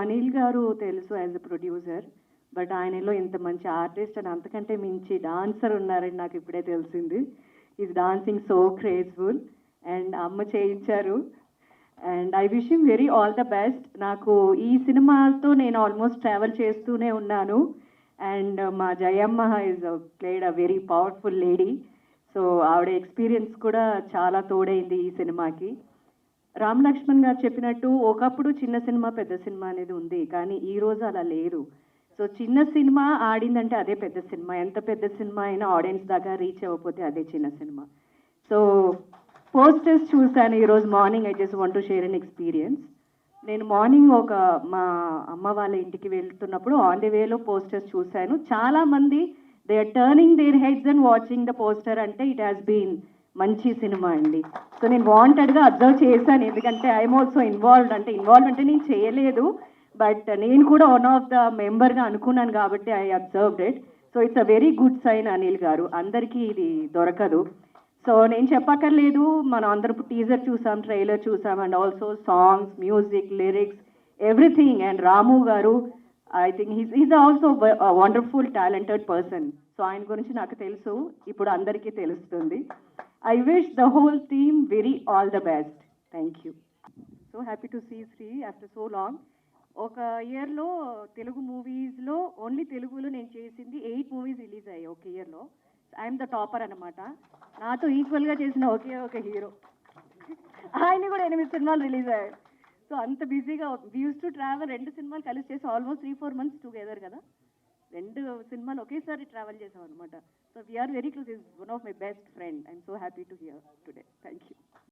అనిల్ గారు తెలుసు as a producer, but ఆయనలో ఇంత మంచి ఆర్టిస్ట్ అని అంతకంటే మించి డాన్సర్ ఉన్నారని నాకు ఇప్పుడే తెలిసింది. ఈజ్ డాన్సింగ్ సో క్రేజ్ఫుల్ అండ్ అమ్మ చేయించారు. And I wish him very all the best. నాకు ఈ సినిమాతో నేను ఆల్మోస్ట్ ట్రావెల్ చేస్తూనే ఉన్నాను. అండ్ మా Jayamma is played a very powerful lady. So ఆవిడ ఎక్స్పీరియన్స్ కూడా చాలా తోడైంది ఈ సినిమాకి. రామ్ లక్ష్మణ్ గారు చెప్పినట్టు ఒకప్పుడు చిన్న సినిమా పెద్ద సినిమా అనేది ఉంది, కానీ ఈ రోజు అలా లేదు. సో చిన్న సినిమా ఆడిందంటే అదే పెద్ద సినిమా, ఎంత పెద్ద సినిమా అయినా ఆడియన్స్ దాకా రీచ్ అవ్వకపోతే అదే చిన్న సినిమా. సో పోస్టర్స్ చూశాను ఈరోజు morning. I just want to share an experience. నేను మార్నింగ్ మా అమ్మ వాళ్ళ ఇంటికి వెళ్తున్నప్పుడు ఆన్ ది వేలో పోస్టర్స్ చూశాను. చాలామంది they are turning their heads and watching the poster, అంటే ఇట్ హ్యాస్ బీన్ మంచి సినిమా అండి. సో నేను వాంటెడ్గా అబ్జర్వ్ చేశాను, ఎందుకంటే ఐఎమ్ ఆల్సో ఇన్వాల్వ్డ్. అంటే ఇన్వాల్వ్ అంటే నేను చేయలేదు, బట్ నేను కూడా వన్ ఆఫ్ ద మెంబర్గా అనుకున్నాను కాబట్టి I observed it. So it's a very good sign Anil గారు, అందరికీ ఇది దొరకదు. సో నేను చెప్పక్కర్లేదు, మనం అందరూ టీజర్ చూసాం, ట్రైలర్ చూసాం, and also songs, music, lyrics, everything. And Ramu garu, I think he's also wonderful talented person. So ఆయన గురించి నాకు తెలుసు, ఇప్పుడు అందరికీ తెలుస్తుంది. I wish the whole team very all the best. Thank you. So happy to see Sri after so long. ఒక ఇయర్లో తెలుగు మూవీస్లో ఓన్లీ తెలుగులో నేను చేసింది 8 మూవీస్ రిలీజ్ అయ్యాయి ఒక ఇయర్లో. ఐఎమ్ ద టాపర్ అనమాట. నాతో ఈక్వల్గా చేసిన ఒకే ఒక హీరో, ఆయన కూడా 8 సినిమాలు రిలీజ్ అయ్యాయి. సో అంత బిజీగా వీ యూస్ టు ట్రావెల్. 2 సినిమాలు కలిసి చేసి ఆల్మోస్ట్ 3-4 మంత్స్ టుగెదర్ కదా. 2 సినిమాలు ఒకేసారి ట్రావెల్ చేసాం అనమాట. So we're very close. Is one of my best friend. I'm so happy to here today. Thank you.